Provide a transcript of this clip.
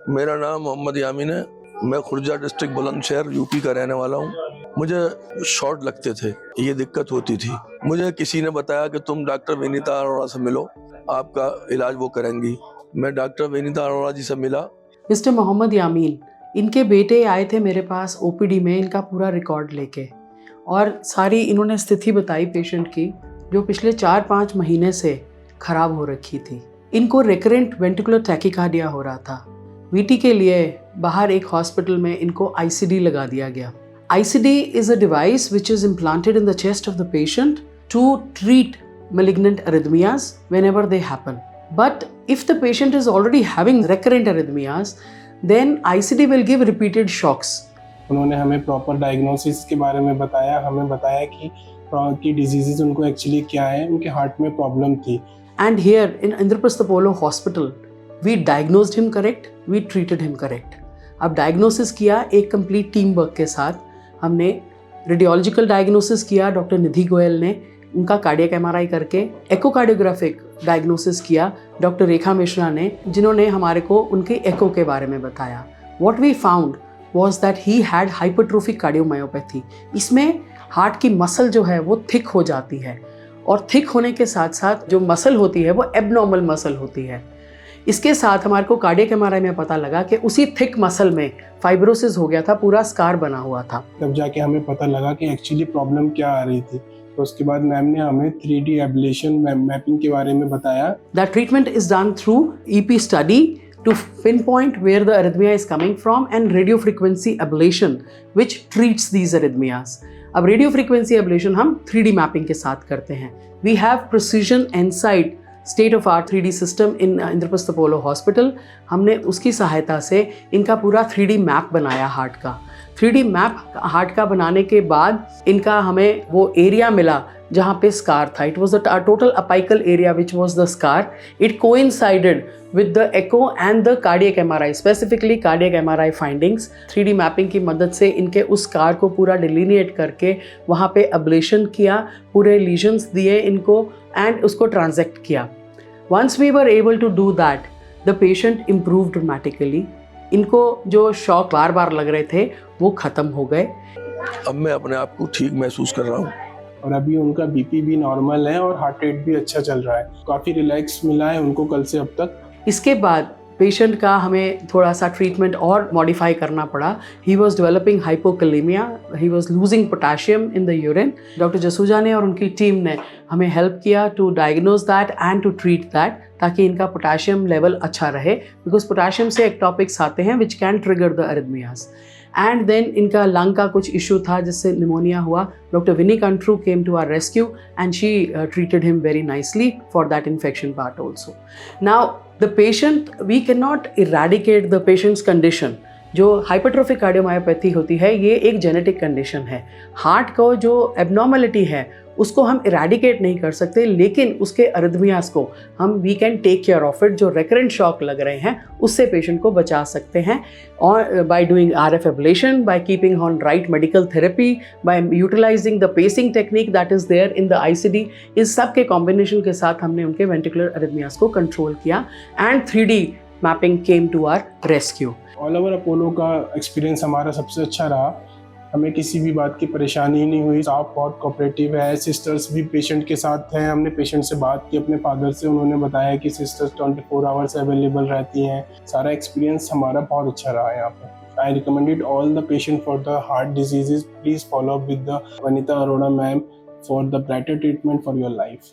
मेरा नाम मोहम्मद यामीन है। मैं खुर्जा डिस्ट्रिक्ट बुलंदशहर यूपी का रहने वाला हूँ। मुझे शॉट लगते थे, ये दिक्कत होती थी। मुझे किसी ने बताया कि तुम डॉक्टर विनीता अरोड़ा से मिलो, आपका इलाज वो करेंगी। मैं डॉक्टर विनीता अरोड़ा जी से मिला। मिस्टर मोहम्मद यामीन, इनके बेटे आए थे मेरे पास ओपीडी में इनका पूरा रिकॉर्ड लेके, और सारी इन्होंने स्थिति बताई पेशेंट की, जो पिछले 4-5 महीने से खराब हो रखी थी। इनको रिकरेंट वेंट्रिकुलर टैकीकार्डिया हो रहा था। वीटी के लिए बाहर एक हॉस्पिटल में इनको आईसीडी लगा दिया गया। ICD is a device which is implanted in the chest of the patient to treat malignant arrhythmias whenever they happen. But if the patient is already having recurrent arrhythmias, then ICD will give repeated shocks. उन्होंने हमें proper diagnosis के बारे में बताया, हमें बताया कि diseases उनको एक्चुअली क्या है, उनके हार्ट में प्रॉब्लम थी। And here in Indraprastha Apollo Hospital, we diagnosed him correct, we treated him correct. अब डायग्नोसिस किया एक कंप्लीट टीम वर्क के साथ। हमने रेडियोलॉजिकल डायग्नोसिस किया, डॉक्टर निधि गोयल ने उनका कार्डियक एमआरआई करके। एकोकार्डियोग्राफिक डायग्नोसिस किया डॉक्टर रेखा मिश्रा ने, जिन्होंने हमारे को उनके एको के बारे में बताया। What we found was that he had hypertrophic cardiomyopathy. इसमें हार्ट की मसल जो है वो थिक हो जाती है, और थिक होने के साथ साथ जो मसल होती है वो एबनॉर्मल मसल होती है। इसके साथ हमारे को कार्डियक एमआरआई में पता लगा कि उसी थिक मसल में फाइब्रोसिस हो गया था, पूरा स्कार बना हुआ था। तब जाके हमें पता लगा कि एक्चुअली प्रॉब्लम क्या आ रही थी। तो उसके बाद मैम ने हमें 3D एब्लेशन मैपिंग के बारे में बताया। That treatment is done through EP study to pinpoint where the arrhythmia is coming from, and radio frequency ablation which treats these arrhythmias. अब रेडियो फ्रीक्वेंसी एब्लेशन हम 3D मैपिंग के साथ करते हैं। We have precision ensite state of art 3D system in Indraprastha Apollo hospital. हमने उसकी सहायता से इनका पूरा 3D मैप बनाया हार्ट का। 3D मैप हार्ट का बनाने के बाद इनका हमें वो एरिया मिला जहाँ पे स्कार था। It was the total apical area which was the scar. It coincided with the echo and the cardiac MRI, specifically cardiac MRI findings। 3D mapping की मदद से इनके उस स्कार को पूरा डिलीनिएट करके वहाँ पे अब्लेशन किया, पूरे लीजन्स दिए इनको, एंड उसको ट्रांजेक्ट किया। Once we were able to do that, the patient improved dramatically। इनको जो शॉक बार बार लग रहे थे वो ख़त्म हो गए। अब मैं अपने आप को ठीक महसूस कर रहा हूँ, और अभी उनका बीपी भी नॉर्मल है और हार्ट रेट भी अच्छा चल रहा है। काफ़ी रिलैक्स मिला है उनको कल से अब तक। इसके बाद पेशेंट का हमें थोड़ा सा ट्रीटमेंट और मॉडिफाई करना पड़ा। He was developing hypokalaemia, he was losing potassium in the urine. Doctor Jasuja ने और उनकी टीम ने हमें हेल्प किया to diagnose that and to treat that, ताकि इनका पोटाशियम लेवल अच्छा रहे, बिकॉज पोटाशियम से एक्टॉपिक्स आते हैं which can trigger the arrhythmias. And then इनका लंग का कुछ इशू था जिससे निमोनिया हुआ। Doctor Vini Kantroo came to our rescue and she treated him very nicely for that infection part also. Now the patient, we cannot eradicate the patient's condition। जो hypertrophic cardiomyopathy होती है ये एक जेनेटिक कंडीशन है। Heart को जो abnormality है उसको हम इरेडिकेट नहीं कर सकते, लेकिन उसके अरिथमियास को हम we can take care of it. जो रेकरेंट शॉक लग रहे हैं उससे पेशेंट को बचा सकते हैं, और by doing RF ablation, by keeping on right medical therapy, by utilising the pacing technique that is there in the ICD। इस सब के कॉम्बिनेशन के साथ हमने उनके वेंट्रिकुलर अरिथमियास को कंट्रोल किया, and 3D mapping came to our rescue. All over Apollo का एक्सपीरियंस हमारा सबसे अच्छा रहा। हमें किसी भी बात की परेशानी नहीं हुई। स्टाफ बहुत कोऑपरेटिव है, सिस्टर्स भी पेशेंट के साथ हैं। हमने पेशेंट से बात की अपने फादर से, उन्होंने बताया कि सिस्टर्स 24 आवर्स अवेलेबल रहती हैं। सारा एक्सपीरियंस हमारा बहुत अच्छा रहा है यहाँ पर। आई recommended all the patient for the heart diseases, please follow up with the Vanita Arora ma'am for the better treatment for your life.